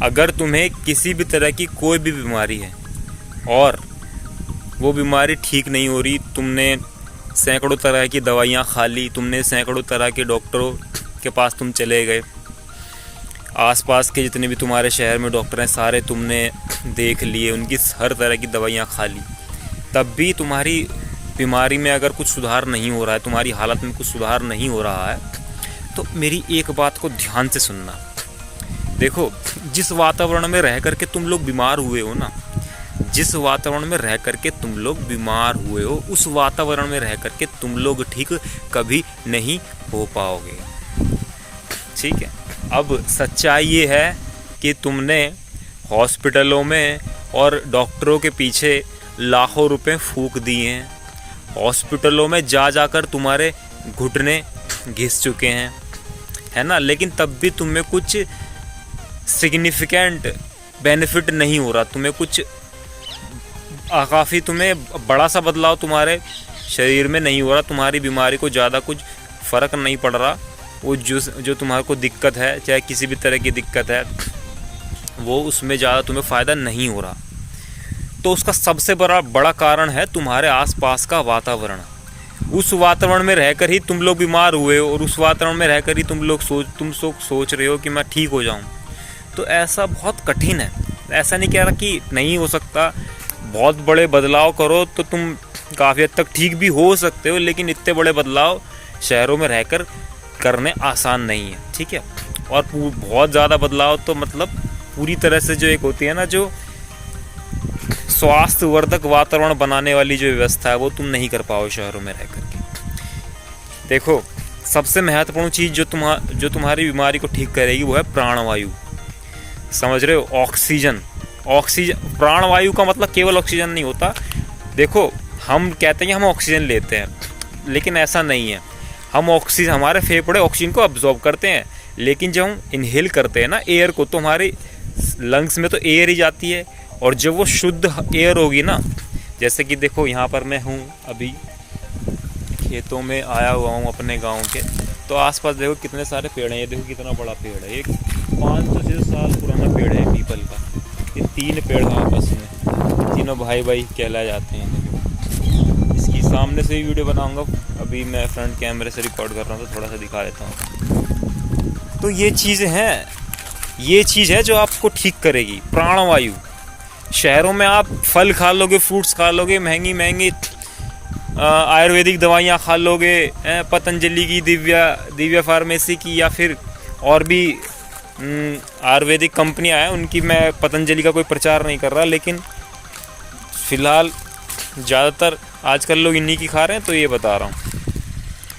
अगर तुम्हें किसी भी तरह की कोई भी बीमारी है और वो बीमारी ठीक नहीं हो रही, तुमने सैकड़ों तरह की दवाइयाँ खा ली, तुमने सैकड़ों तरह के डॉक्टरों के पास तुम चले गए, आसपास के जितने भी तुम्हारे शहर में डॉक्टर हैं सारे तुमने देख लिए, उनकी हर तरह की दवाइयाँ खा ली, तब भी तुम्हारी बीमारी में अगर कुछ सुधार नहीं हो रहा है, तुम्हारी हालत में कुछ सुधार नहीं हो रहा है, तो मेरी एक बात को ध्यान से सुनना। देखो, जिस वातावरण में रह करके तुम लोग बीमार हुए हो ना, जिस वातावरण में रह करके तुम लोग बीमार हुए हो, उस वातावरण में रह करके तुम लोग ठीक कभी नहीं हो पाओगे। ठीक है, अब सच्चाई ये है कि तुमने हॉस्पिटलों में और डॉक्टरों के पीछे लाखों रुपए फूंक दिए हैं, हॉस्पिटलों में जा जाकर तुम्हारे घुटने घिस चुके हैं, है ना, लेकिन तब भी तुम्हें कुछ सिग्निफिकेंट बेनिफिट नहीं हो रहा, तुम्हें कुछ काफ़ी तुम्हें बड़ा सा बदलाव तुम्हारे शरीर में नहीं हो रहा, तुम्हारी बीमारी को ज़्यादा कुछ फ़र्क नहीं पड़ रहा। वो जो तुम्हारे को दिक्कत है, चाहे किसी भी तरह की दिक्कत है, वो उसमें ज़्यादा तुम्हें फ़ायदा नहीं हो रहा। तो उसका सबसे बड़ा कारण है तुम्हारे आसपास का वातावरण। उस वातावरण में रहकर ही तुम लोग बीमार हुए हो और उस वातावरण में रहकर ही तुम सोच रहे हो कि मैं ठीक हो जाऊं। तो ऐसा बहुत कठिन है। ऐसा नहीं कह रहा कि नहीं हो सकता, बहुत बड़े बदलाव करो तो तुम काफ़ी हद तक ठीक भी हो सकते हो, लेकिन इतने बड़े बदलाव शहरों में रहकर करने आसान नहीं है। ठीक है, और बहुत ज़्यादा बदलाव तो मतलब पूरी तरह से जो एक होती है ना, जो स्वास्थ्यवर्धक वातावरण बनाने वाली जो व्यवस्था है, वो तुम नहीं कर पाओ शहरों में रह करके। देखो, सबसे महत्वपूर्ण चीज़ जो तुम्हारी बीमारी को ठीक करेगी वो है प्राणवायु। समझ रहे हो? ऑक्सीजन। प्राणवायु का मतलब केवल ऑक्सीजन नहीं होता। देखो, हम कहते हैं कि हम ऑक्सीजन लेते हैं, लेकिन ऐसा नहीं है। हमारे फेफड़े ऑक्सीजन को अब्जॉर्ब करते हैं, लेकिन जब हम इनहेल करते हैं ना एयर को, तो हमारे लंग्स में तो एयर ही जाती है। और जब वो शुद्ध एयर होगी ना, जैसे कि देखो यहाँ पर मैं हूँ, अभी खेतों में आया हुआ हूँ अपने गांव के, तो आसपास देखो कितने सारे पेड़ हैं। ये देखो कितना बड़ा पेड़ है, एक 500 साल पुराना पेड़ है पीपल का। ये 3 पेड़ हैं आपस में, तीनों भाई भाई कहलाए जाते हैं। इसकी सामने से ही वीडियो बनाऊंगा, अभी मैं फ्रंट कैमरे से रिकॉर्ड कर रहा हूँ तो थोड़ा सा दिखा देता हूँ। तो ये चीज़ें हैं, ये चीज़ है जो आपको ठीक करेगी, प्राणवायु। शहरों में आप फल खा लोगे, फ्रूट्स खा लोगे, महंगी महंगी आयुर्वेदिक दवाइयाँ खा लोगे, पतंजलि की, दिव्या फार्मेसी की, या फिर और भी आयुर्वेदिक कंपनियाँ हैं उनकी। मैं पतंजलि का कोई प्रचार नहीं कर रहा, लेकिन फ़िलहाल ज़्यादातर आजकल लोग इन्हीं की खा रहे हैं, तो ये बता रहा हूँ।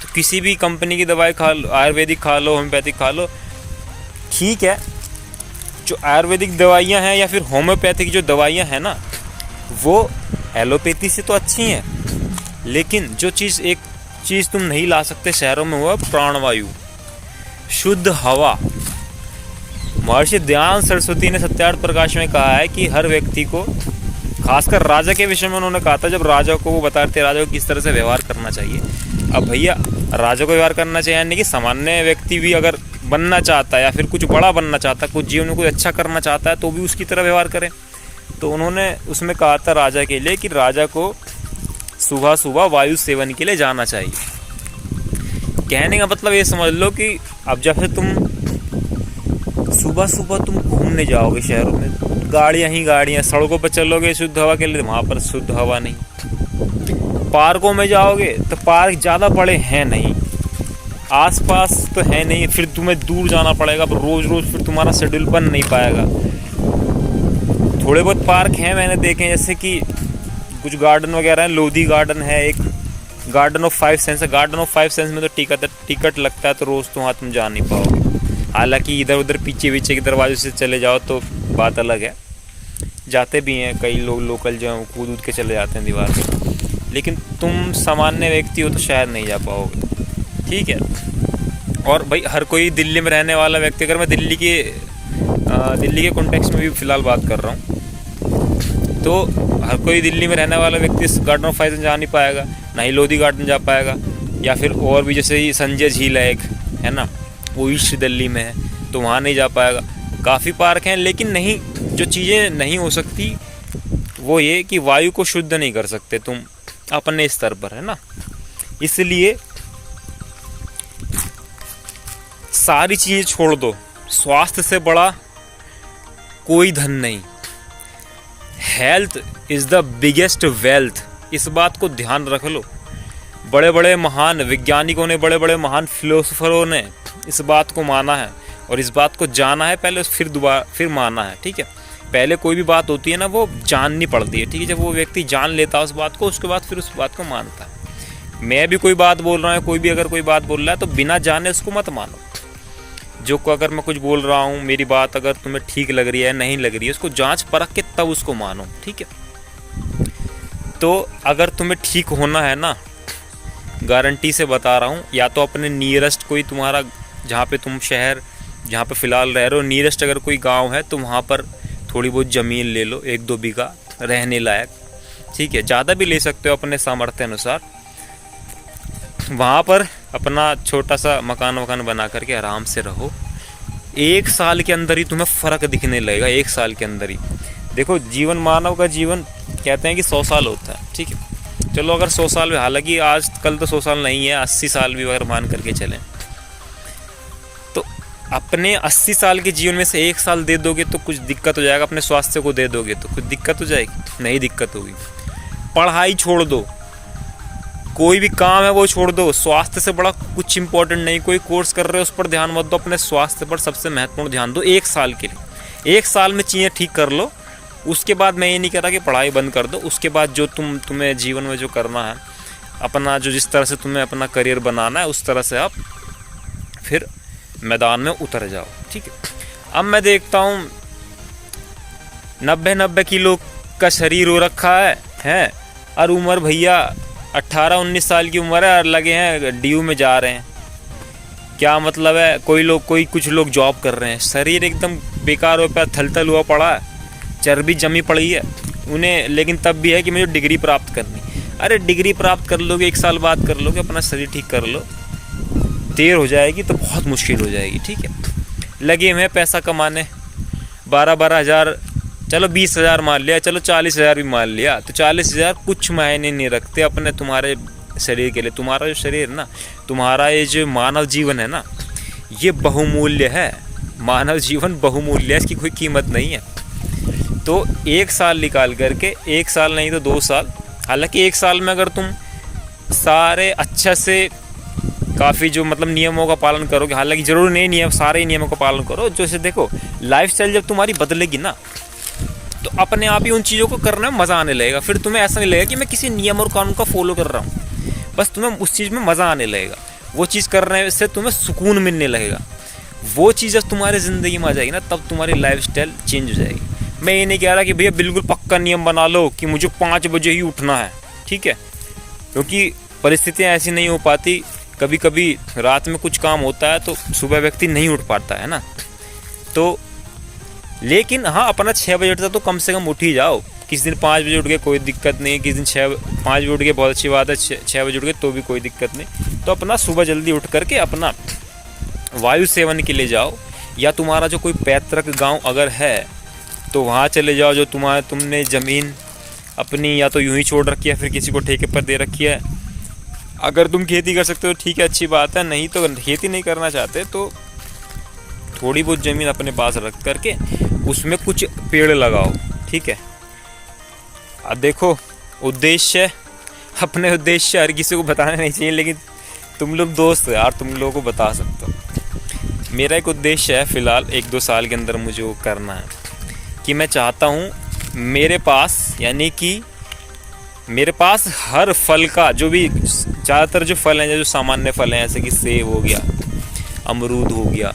तो किसी भी कंपनी की दवाई खा लो, आयुर्वेदिक खा लो, होम्योपैथिक खा लो, ठीक है। जो आयुर्वेदिक दवाइयाँ हैं या फिर होम्योपैथिक जो दवाइयाँ हैं ना, वो एलोपैथी से तो अच्छी हैं, लेकिन जो एक चीज़ तुम नहीं ला सकते शहरों में, वो है प्राणवायु, शुद्ध हवा। महर्षि दयानंद सरस्वती ने सत्यार्थ प्रकाश में कहा है कि हर व्यक्ति को, खासकर राजा के विषय में उन्होंने कहा था, जब राजा को वो बता रहे थे राजा को किस तरह से व्यवहार करना चाहिए। अब भैया, राजा को व्यवहार करना चाहिए यानी कि सामान्य व्यक्ति भी अगर बनना चाहता है या फिर कुछ बड़ा बनना चाहता है, कुछ जीवन में कुछ अच्छा करना चाहता है, तो भी उसकी तरह व्यवहार करें। तो उन्होंने उसमें कहा था राजा के लिए कि राजा को सुबह सुबह वायु सेवन के लिए जाना चाहिए। कहने का मतलब ये समझ लो कि अब जब से तुम सुबह सुबह तुम घूमने जाओगे शहरों में, गाड़ियाँ ही गाड़ियाँ, सड़कों पर चलोगे शुद्ध हवा के लिए, वहाँ पर शुद्ध हवा नहीं। पार्कों में जाओगे तो पार्क ज़्यादा बड़े हैं नहीं, आसपास तो है नहीं, फिर तुम्हें दूर जाना पड़ेगा, रोज़ रोज़ फिर तुम्हारा शेड्यूल बन नहीं पाएगा। थोड़े बहुत पार्क हैं मैंने देखे हैं, जैसे कि कुछ गार्डन वगैरह हैं। लोधी गार्डन है, एक गार्डन ऑफ 5 सेंस है। गार्डन ऑफ 5 सेंस में तो टिकट लगता है, तो रोज़ तो वहाँ तुम जा नहीं पाओगे। हालांकि इधर उधर पीछे के दरवाजे से चले जाओ तो बात अलग है, जाते भी हैं कई लोग, लोकल जो हैं कूद के चले जाते हैं दीवार पे, लेकिन तुम सामान्य व्यक्ति हो तो शायद नहीं जा पाओगे। ठीक है, और भाई हर कोई दिल्ली में रहने वाला व्यक्ति, अगर मैं दिल्ली के कॉन्टेक्स्ट में भी फ़िलहाल बात कर रहा हूँ, तो हर कोई दिल्ली में रहने वाला व्यक्ति इस गार्डन ऑफ 5 सेंस जा नहीं पाएगा, ना ही लोधी गार्डन जा पाएगा, या फिर और भी जैसे ही संजय झील है एक, है ना, वो ईस्ट दिल्ली में है, तो वहाँ नहीं जा पाएगा। काफ़ी पार्क हैं, लेकिन नहीं, जो चीज़ें नहीं हो सकती वो ये कि वायु को शुद्ध नहीं कर सकते तुम अपने स्तर पर, है ना। इसलिए सारी चीज़ें छोड़ दो, स्वास्थ्य से बड़ा कोई धन नहीं। Health is the biggest wealth, इस बात को ध्यान रख लो। बड़े बड़े महान वैज्ञानिकों ने, बड़े बड़े महान फिलोसोफरों ने इस बात को माना है और इस बात को जाना है पहले, फिर माना है, ठीक है। पहले कोई भी बात होती है ना, वो जाननी पड़ती है, ठीक है। जब वो व्यक्ति जान लेता है उस बात को, उसके बाद फिर उस बात को मानता है। मैं भी कोई बात बोल रहा हूँ, कोई भी अगर कोई बात बोल रहा है तो बिना जाने उसको मत मानो। अगर मैं कुछ बोल रहा हूँ, मेरी बात अगर तुम्हें ठीक लग रही है नहीं लग रही है, उसको जांच परख के तब उसको मानो, ठीक है। तो अगर तुम्हें ठीक होना है ना, गारंटी से बता रहा हूँ, या तो अपने नियरेस्ट कोई तुम्हारा, जहाँ पे तुम शहर जहाँ पे फ़िलहाल रह रहे हो, नियरेस्ट अगर कोई गांव है तो वहाँ पर थोड़ी बहुत ज़मीन ले लो, 1-2 बीघा रहने लायक, ठीक है। ज़्यादा भी ले सकते हो अपने सामर्थ्य अनुसार। वहाँ पर अपना छोटा सा मकान वकान बना करके आराम से रहो। 1 साल के अंदर ही तुम्हें फ़र्क दिखने लगेगा, 1 साल के अंदर ही। देखो, जीवन, मानव का जीवन कहते हैं कि 100 साल होता है, ठीक है। चलो अगर 100 साल में, हालांकि आज कल तो 100 साल नहीं है, 80 साल भी अगर मान करके चलें, तो अपने 80 साल के जीवन में से 1 साल दे दोगे तो कुछ दिक्कत हो जाएगा। अपने स्वास्थ्य को दे दोगे तो कुछ दिक्कत हो जाएगी? नहीं दिक्कत होगी। पढ़ाई छोड़ दो, कोई भी काम है वो छोड़ दो, स्वास्थ्य से बड़ा कुछ इंपॉर्टेंट नहीं। कोई कोर्स कर रहे हो उस पर ध्यान मत दो, अपने स्वास्थ्य पर सबसे महत्वपूर्ण ध्यान दो 1 साल के लिए। 1 साल में चीज़ें ठीक कर लो, उसके बाद मैं ये नहीं कह रहा कि पढ़ाई बंद कर दो। उसके बाद जो तुम्हें जीवन में जो करना है, अपना जो जिस तरह से तुम्हें अपना करियर बनाना है, उस तरह से आप फिर मैदान में उतर जाओ, ठीक है। अब मैं देखता हूँ 90 किलो का शरीर हो रखा है और उम्र भैया 18-19 साल की उम्र है और लगे हैं डीयू में जा रहे हैं। क्या मतलब है? कुछ लोग जॉब कर रहे हैं, शरीर एकदम बेकार हो, थलथल हुआ पड़ा है, चर्बी जमी पड़ी है उन्हें, लेकिन तब भी है कि मुझे डिग्री प्राप्त करनी। अरे डिग्री प्राप्त कर लोगे, 1 साल बाद कर लोगे, अपना शरीर ठीक कर लो, देर हो जाएगी तो बहुत मुश्किल हो जाएगी, ठीक है। लगे हुए पैसा कमाने, 12-12 हज़ार, चलो 20,000 मान लिया, चलो 40,000 भी मान लिया, तो 40,000 कुछ मायने नहीं रखते अपने तुम्हारे शरीर के लिए। तुम्हारा जो शरीर ना, तुम्हारा ये जो मानव जीवन है ना, ये बहुमूल्य है। मानव जीवन बहुमूल्य है, इसकी कोई कीमत नहीं है। तो 1 साल निकाल करके, 1 साल नहीं तो 2 साल, हालांकि 1 साल में अगर तुम सारे अच्छा से काफ़ी जो मतलब नियमों का पालन करोगे, हालांकि ज़रूर नहीं नियम, सारे नियमों का पालन करो। जैसे देखो, लाइफस्टाइल जब तुम्हारी बदलेगी ना, तो अपने आप ही उन चीज़ों को करने में मज़ा आने लगेगा। फिर तुम्हें ऐसा नहीं लगेगा कि मैं किसी नियम और कानून का फॉलो कर रहा हूँ, बस तुम्हें उस चीज़ में मज़ा आने लगेगा। वो चीज़ करने से तुम्हें सुकून मिलने लगेगा। वो चीज़ जब तुम्हारी ज़िंदगी में आ जाएगी ना, तब तुम्हारी लाइफस्टाइल चेंज हो जाएगी। मैं ये नहीं कह रहा कि भैया बिल्कुल पक्का नियम बना लो कि मुझे 5 बजे ही उठना है, ठीक है, क्योंकि परिस्थितियाँ ऐसी नहीं हो पाती। कभी कभी रात में कुछ काम होता है तो सुबह व्यक्ति नहीं उठ पाता है ना। तो लेकिन हाँ, अपना 6 बजे उठता तो कम से कम उठ ही जाओ। किस दिन 5 बजे उठ गए कोई दिक्कत नहीं, किस दिन 5 बजे उठ गए बहुत अच्छी बात है, 6 बजे उठ गए तो भी कोई दिक्कत नहीं। तो अपना सुबह जल्दी उठ करके अपना वायु सेवन के लिए जाओ, या तुम्हारा जो कोई पैतृक गांव अगर है तो वहाँ चले जाओ, जो तुमने ज़मीन अपनी या तो यूं ही छोड़ रखी है, फिर किसी को ठेके पर दे रखी है। अगर तुम खेती कर सकते हो ठीक है, अच्छी बात है, नहीं तो खेती नहीं करना चाहते तो थोड़ी बहुत ज़मीन अपने पास रख करके उसमें कुछ पेड़ लगाओ, ठीक है। अब देखो, उद्देश्य, अपने उद्देश्य हर किसी को बताना नहीं चाहिए, लेकिन तुम लोग दोस्त हो यार, तुम लोगों को बता सकते हो। मेरा एक उद्देश्य है फ़िलहाल 1-2 साल के अंदर मुझे वो करना है कि मैं चाहता हूँ मेरे पास, यानी कि मेरे पास हर फल का, जो भी ज़्यादातर जो फल हैं, जो सामान्य फल हैं, जैसे कि सेब हो गया, अमरूद हो गया,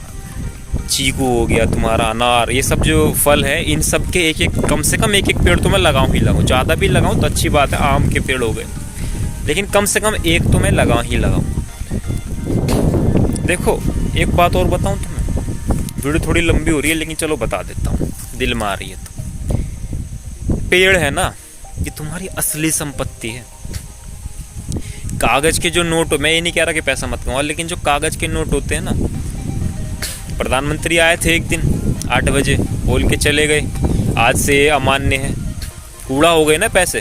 चीकू हो गया, तुम्हारा अनार, ये सब जो फल है, इन सब के कम से कम एक पेड़ तो मैं लगाऊँ ही लगाऊँ। ज़्यादा भी लगाऊँ तो अच्छी बात है, आम के पेड़ हो गए, लेकिन कम से कम एक तो मैं लगाऊँ ही लगाऊँ। देखो एक बात और बताऊँ तुम्हें, वीडियो थोड़ी लंबी हो रही है लेकिन चलो बता देता हूँ, दिल में आ रही है तो। पेड़ है ना, ये तुम्हारी असली संपत्ति है। कागज के जो नोट, मैं ये नहीं कह रहा कि पैसा मत कमाओ, लेकिन जो कागज के नोट होते हैं ना, प्रधानमंत्री आए थे एक दिन, 8 बजे बोल के चले गए, आज से ये अमान्य है। कूड़ा हो गए ना पैसे,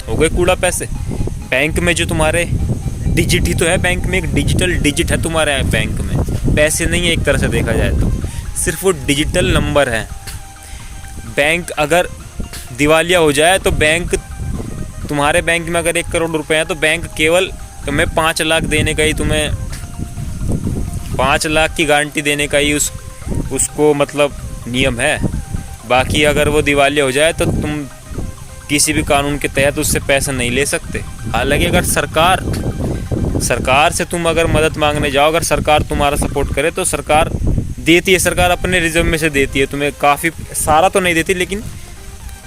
हो गए कूड़ा पैसे। बैंक में जो तुम्हारे डिजिट ही तो है, बैंक में एक डिजिटल डिजिट है तुम्हारे बैंक में, पैसे नहीं है एक तरह से देखा जाए तो, सिर्फ वो डिजिटल नंबर है। बैंक अगर दिवालिया हो जाए तो बैंक, तुम्हारे बैंक में अगर 1 करोड़ रुपए हैं तो बैंक केवल तुम्हें 5 लाख देने का ही, तुम्हें 5 लाख की गारंटी देने का ही उसको मतलब नियम है। बाकी अगर वो दिवालिया हो जाए तो तुम किसी भी कानून के तहत उससे पैसा नहीं ले सकते। हालांकि अगर सरकार से तुम अगर मदद मांगने जाओ, अगर सरकार तुम्हारा सपोर्ट करे तो सरकार देती है, सरकार अपने रिजर्व में से देती है तुम्हें, काफ़ी सारा तो नहीं देती लेकिन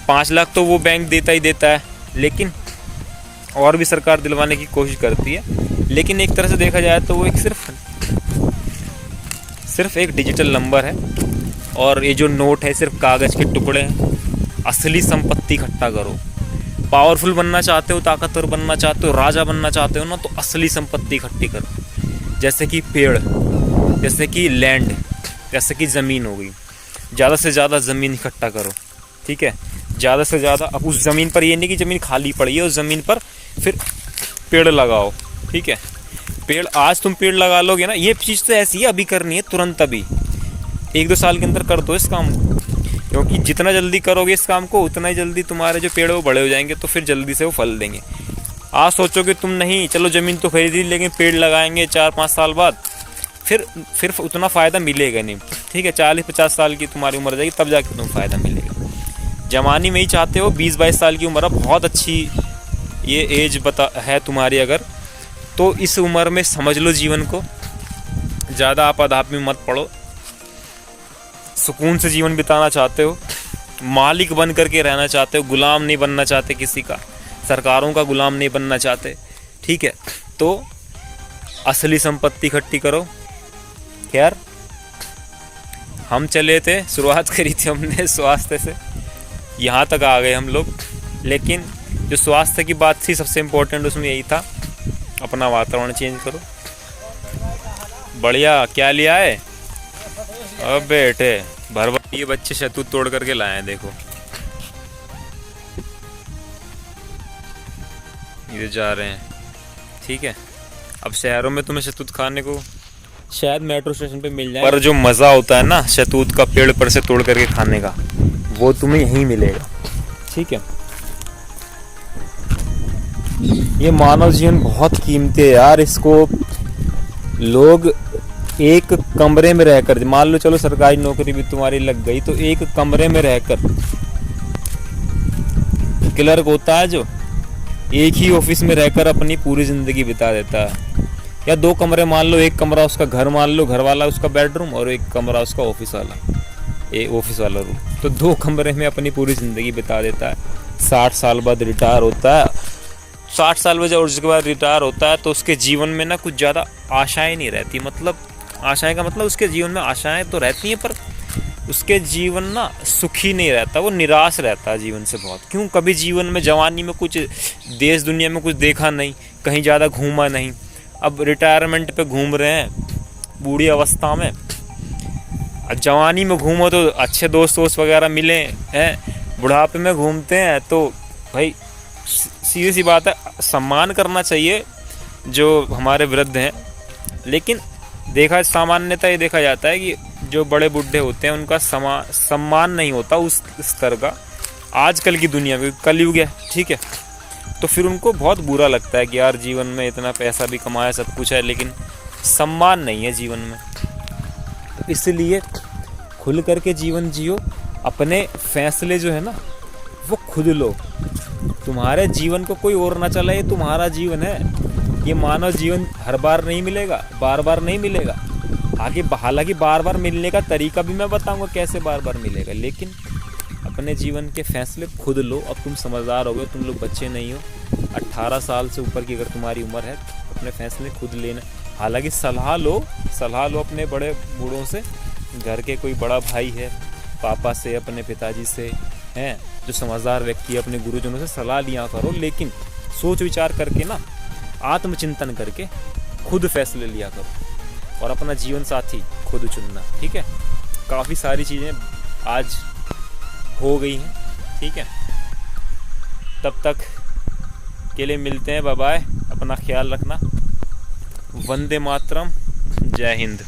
5 लाख तो वो बैंक देता ही देता है। लेकिन और भी सरकार दिलवाने की कोशिश करती है, लेकिन एक तरह से देखा जाए तो वो एक सिर्फ एक डिजिटल नंबर है। और ये जो नोट है सिर्फ कागज़ के टुकड़े हैं। असली संपत्ति इकट्ठा करो। पावरफुल बनना चाहते हो, ताकतवर बनना चाहते हो, राजा बनना चाहते हो ना, तो असली संपत्ति इकट्ठी करो। जैसे कि पेड़, जैसे कि लैंड, जैसे कि ज़मीन हो गई। ज़्यादा से ज़्यादा ज़मीन इकट्ठा करो, ठीक है। ज़्यादा से ज़्यादा, अब उस ज़मीन पर ये नहीं कि ज़मीन खाली पड़ी है, उस ज़मीन पर फिर पेड़ लगाओ, ठीक है। पेड़, आज तुम पेड़ लगा लोगे ना, ये चीज़ तो ऐसी है, अभी करनी है तुरंत, अभी 1-2 साल के अंदर कर दो इस काम को, क्योंकि जितना जल्दी करोगे इस काम को उतना ही जल्दी तुम्हारे जो पेड़ वो बड़े हो जाएंगे, तो फिर जल्दी से वो फल देंगे। आज सोचोगे तुम नहीं, चलो ज़मीन तो खरीदी लेकिन पेड़ लगाएंगे 4-5 साल बाद, फिर उतना फ़ायदा मिलेगा नहीं, ठीक है। 40-50 साल की तुम्हारी उम्र जाएगी तब जाके तुम्हें फ़ायदा मिलेगा। जवानी में ही चाहते हो, 20-22 साल की उम्र, बहुत अच्छी ये एज है तुम्हारी, अगर तो इस उम्र में समझ लो जीवन को, ज़्यादा आपाधापी में मत पड़ो। सुकून से जीवन बिताना चाहते हो, मालिक बन करके रहना चाहते हो, गुलाम नहीं बनना चाहते किसी का, सरकारों का गुलाम नहीं बनना चाहते, ठीक है। तो असली संपत्ति इकट्ठी करो। खैर, हम चले थे, शुरुआत करी थी हमने स्वास्थ्य से, यहाँ तक आ गए हम लोग। लेकिन जो स्वास्थ्य की बात थी सबसे इम्पोर्टेंट उसमें यही था, अपना वातावरण चेंज करो। बढ़िया, क्या लिया है? अब बेटे भर ये बच्चे शहतूत तोड़ करके लाए हैं, देखो ये जा रहे हैं, ठीक है। अब शहरों में तुम्हें शहतूत खाने को शायद मेट्रो स्टेशन पे मिल जाए, पर जो मज़ा होता है ना शहतूत का पेड़ पर से तोड़ करके खाने का, वो तुम्हें यहीं मिलेगा, ठीक है। ये मानव जीवन बहुत कीमती है यार, इसको लोग एक कमरे में रहकर, मान लो चलो सरकारी नौकरी भी तुम्हारी लग गई, तो एक कमरे में रहकर, क्लर्क होता है जो एक ही ऑफिस में रहकर अपनी पूरी जिंदगी बिता देता है, या 2 कमरे मान लो, एक कमरा उसका घर मान लो, घर वाला उसका बेडरूम, और एक कमरा उसका ऑफिस वाला रूम, तो 2 कमरे में अपनी पूरी ज़िंदगी बिता देता है। 60 साल बाद रिटायर होता है, 60 साल बाद जब उसके बाद रिटायर होता है तो उसके जीवन में ना कुछ ज़्यादा आशाएं नहीं रहती, मतलब आशाएं का मतलब उसके जीवन में आशाएं तो रहती हैं पर उसके जीवन ना सुखी नहीं रहता, वो निराश रहता है जीवन से बहुत। क्यों? कभी जीवन में, जवानी में कुछ देश दुनिया में कुछ देखा नहीं, कहीं ज़्यादा घूमा नहीं, अब रिटायरमेंट पे घूम रहे हैं बूढ़ी अवस्था में। जवानी में घूमो तो अच्छे दोस्त वगैरह मिले हैं, बुढ़ापे में घूमते हैं तो भाई सीधी सी बात है, सम्मान करना चाहिए जो हमारे वृद्ध हैं, लेकिन सामान्यतः ये देखा जाता है कि जो बड़े बूढ़े होते हैं उनका सम्मान नहीं होता उस स्तर का आजकल की दुनिया में, कलयुग है, ठीक है। तो फिर उनको बहुत बुरा लगता है कि यार जीवन में इतना पैसा भी कमाया, सब कुछ है, लेकिन सम्मान नहीं है जीवन में। तो इसलिए खुल करके जीवन जियो, अपने फैसले जो है ना वो खुद लो। तुम्हारे जीवन को कोई और ना चलाए, तुम्हारा जीवन है। ये मानव जीवन हर बार नहीं मिलेगा, बार बार नहीं मिलेगा। हालांकि बार बार मिलने का तरीका भी मैं बताऊंगा कैसे बार बार मिलेगा, लेकिन अपने जीवन के फैसले खुद लो। अब तुम समझदार हो गए, तुम लोग बच्चे नहीं हो। 18 साल से ऊपर की अगर तुम्हारी उम्र है, अपने फैसले खुद लेना। हालांकि सलाह लो अपने बड़े बूढ़ों से, घर के कोई बड़ा भाई है, पापा से, अपने पिताजी से, हैं जो समझदार व्यक्ति है, अपने गुरुजनों से सलाह लिया करो, लेकिन सोच विचार करके ना, आत्मचिंतन करके खुद फैसले लिया करो और अपना जीवन साथी खुद चुनना, ठीक है। काफ़ी सारी चीज़ें आज हो गई हैं, ठीक है। तब तक के लिए मिलते हैं, बाय बाय, अपना ख्याल रखना। वंदे मातरम, जय हिंद।